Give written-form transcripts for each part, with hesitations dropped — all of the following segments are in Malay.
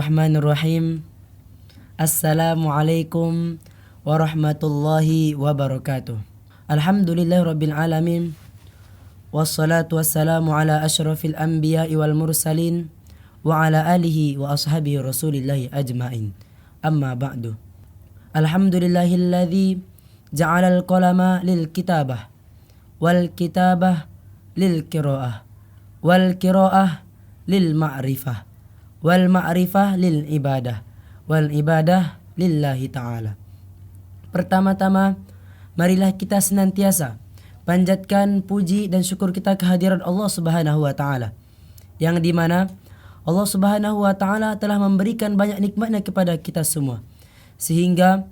Bismillahirrahmanirrahim. Assalamualaikum warahmatullahi wabarakatuh. Alhamdulillahirabbil alamin. Wassalatu wassalamu ala asyrafil anbiya'i wal mursalin wa ala alihi wa ashabihi rasulillahi ajmain. Amma ba'du. Alhamdulillahilladzi ja'alal qalama lil kitabah wal kitabah lil qiraah wal qiraah lil ma'rifah wal ma'rifah lil ibadah wal ibadah lillahi ta'ala. Pertama-tama, marilah kita senantiasa panjatkan puji dan syukur kita kehadiran Allah Subhanahu wa taala, yang dimana Allah Subhanahu wa taala telah memberikan banyak nikmatnya kepada kita semua, sehingga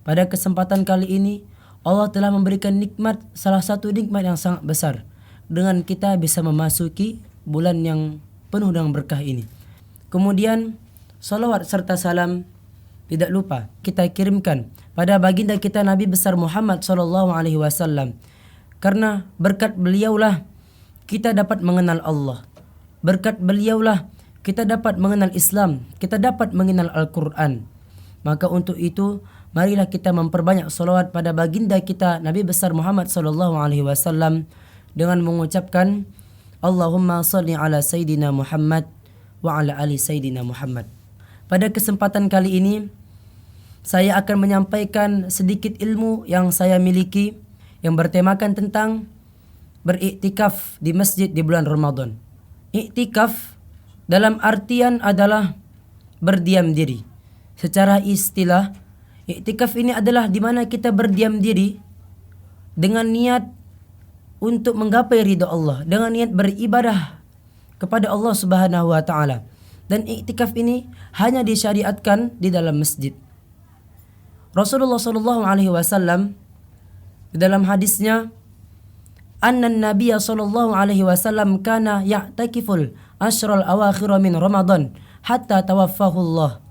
pada kesempatan kali ini Allah telah memberikan nikmat, salah satu nikmat yang sangat besar, dengan kita bisa memasuki bulan yang penuh dengan berkah ini. Kemudian salawat serta salam tidak lupa kita kirimkan pada baginda kita Nabi besar Muhammad sallallahu alaihi wasallam, karena berkat beliaulah kita dapat mengenal Allah. Berkat beliaulah kita dapat mengenal Islam, kita dapat mengenal Al-Quran. Maka untuk itu marilah kita memperbanyak salawat pada baginda kita Nabi besar Muhammad sallallahu alaihi wasallam dengan mengucapkan Allahumma salli ala Sayyidina Muhammad wa ala ali Sayyidina Muhammad. Pada kesempatan kali ini saya akan menyampaikan sedikit ilmu yang saya miliki yang bertemakan tentang beriktikaf di masjid di bulan Ramadan. Iktikaf dalam artian adalah berdiam diri. Secara istilah, iktikaf ini adalah di mana kita berdiam diri dengan niat untuk menggapai ridha Allah, dengan niat beribadah kepada Allah Subhanahu wa taala. Dan iktikaf ini hanya disyariatkan di dalam masjid. Rasulullah sallallahu alaihi wasallam di dalam hadisnya, anna nabiyya sallallahu alaihi wasallam kana ya'takiful ashral awakhir min Ramadan hatta tawaffahu Allah.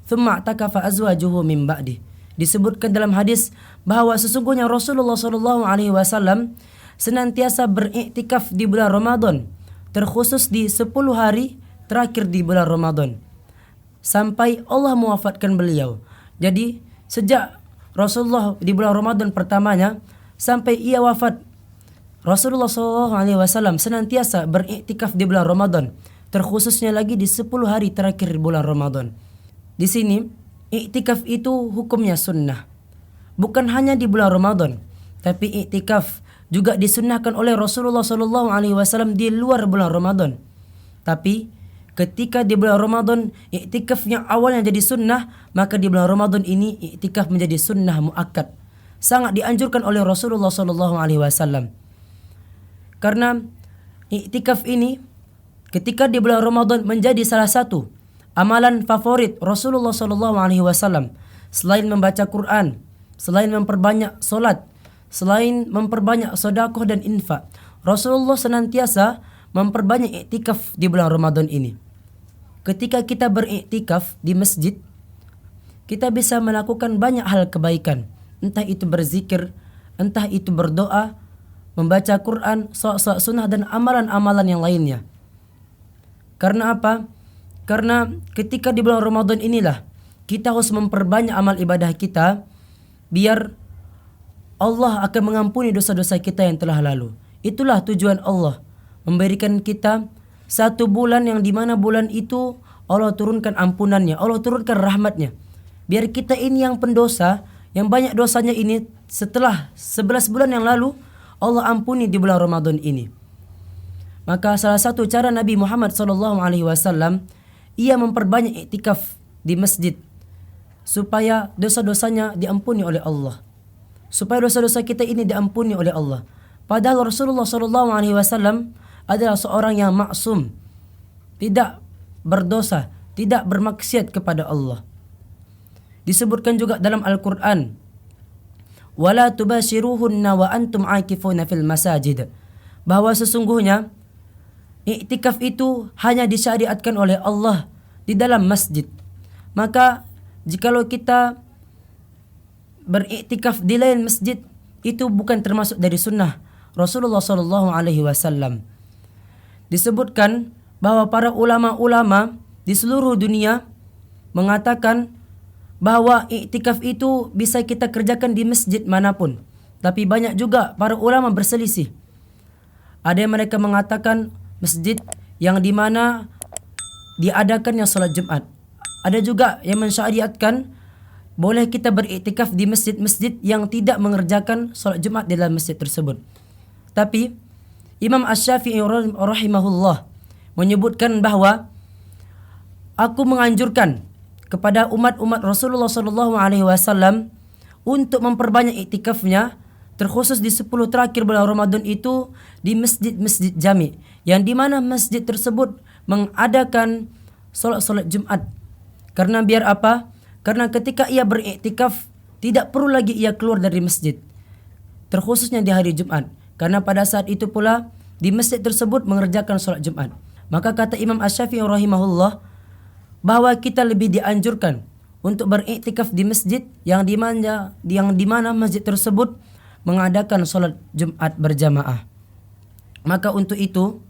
Thumma i'takafa azwajuhu min ba'di. Disebutkan dalam hadis bahwa sesungguhnya Rasulullah sallallahu alaihi wasallam senantiasa beriktikaf di bulan Ramadan, terkhusus di 10 hari terakhir di bulan Ramadan, sampai Allah mewafatkan beliau. Jadi sejak Rasulullah di bulan Ramadan pertamanya sampai ia wafat, Rasulullah SAW senantiasa beriktikaf di bulan Ramadan, terkhususnya lagi di 10 hari terakhir bulan Ramadan. Di sini iktikaf itu hukumnya sunnah, bukan hanya di bulan Ramadan, tapi iktikaf juga disunnahkan oleh Rasulullah SAW di luar bulan Ramadan. Tapi ketika di bulan Ramadan iktikaf yang awalnya jadi sunnah, maka di bulan Ramadan ini iktikaf menjadi sunnah muakkad. Sangat dianjurkan oleh Rasulullah SAW. Karena iktikaf ini ketika di bulan Ramadan menjadi salah satu amalan favorit Rasulullah SAW. Selain membaca Quran, selain memperbanyak solat, selain memperbanyak sedekah dan infak, Rasulullah senantiasa memperbanyak iktikaf di bulan Ramadan ini. Ketika kita beriktikaf di masjid, kita bisa melakukan banyak hal kebaikan, entah itu berzikir, entah itu berdoa, membaca Quran, salat sunnah dan amalan-amalan yang lainnya. Karena apa? Karena ketika di bulan Ramadan inilah kita harus memperbanyak amal ibadah kita, biar Allah akan mengampuni dosa-dosa kita yang telah lalu. Itulah tujuan Allah memberikan kita satu bulan yang dimana bulan itu Allah turunkan ampunannya, Allah turunkan rahmatnya. Biar kita ini yang pendosa, yang banyak dosanya ini, setelah 11 bulan yang lalu Allah ampuni di bulan Ramadan ini. Maka salah satu cara Nabi Muhammad SAW, ia memperbanyak iktikaf di masjid supaya dosa-dosanya diampuni oleh Allah, supaya dosa-dosa kita ini diampuni oleh Allah. Padahal Rasulullah SAW adalah seorang yang maksum, tidak berdosa, tidak bermaksiat kepada Allah. Disebutkan juga dalam Al-Quran, wala tubashiruhunna wa antum aakifuna fil masajid, bahwa sesungguhnya iktikaf itu hanya disyariatkan oleh Allah di dalam masjid. Maka jikalau kita beriktikaf di lain masjid, itu bukan termasuk dari sunnah Rasulullah SAW. Disebutkan bahwa para ulama-ulama di seluruh dunia mengatakan bahwa iktikaf itu bisa kita kerjakan di masjid manapun. Tapi banyak juga para ulama berselisih. Ada yang mereka mengatakan masjid yang di mana diadakannya salat Jumat. Ada juga yang mensyariatkan boleh kita beriktikaf di masjid-masjid yang tidak mengerjakan salat Jumat di dalam masjid tersebut. Tapi Imam Asy-Syafi'i rahimahullah menyebutkan bahwa aku menganjurkan kepada umat-umat Rasulullah sallallahu alaihi wasallam untuk memperbanyak iktikafnya, terkhusus di 10 terakhir bulan Ramadan itu di masjid-masjid jami, yang di mana masjid tersebut mengadakan salat Jumat. Karena biar apa? Karena ketika ia beriktikaf tidak perlu lagi ia keluar dari masjid, terkhususnya di hari Jumat. Karena pada saat itu pula di masjid tersebut mengerjakan salat Jumat. Maka kata Imam Asy-Syafi'i rahimahullah bahwa kita lebih dianjurkan untuk beriktikaf di masjid yang di mana masjid tersebut mengadakan salat Jumat berjamaah. Maka untuk itu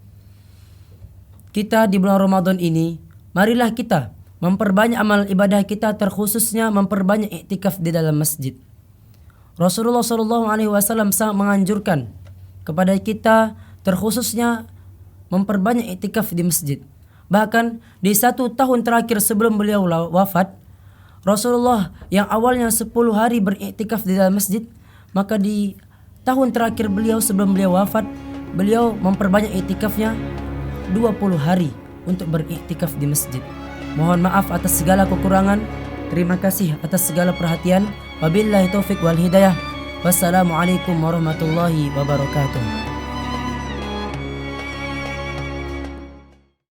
kita di bulan Ramadan ini marilah kita memperbanyak amal ibadah kita, terkhususnya memperbanyak iktikaf di dalam masjid. Rasulullah sallallahu alaihi wasallam sangat menganjurkan kepada kita terkhususnya memperbanyak iktikaf di masjid. Bahkan di 1 tahun terakhir sebelum beliau wafat, Rasulullah yang awalnya 10 hari beriktikaf di dalam masjid, maka di tahun terakhir beliau sebelum beliau wafat, beliau memperbanyak iktikafnya 20 hari untuk beriktikaf di masjid. Mohon maaf atas segala kekurangan. Terima kasih atas segala perhatian. Wabillahi taufik wal hidayah. Wassalamualaikum warahmatullahi wabarakatuh.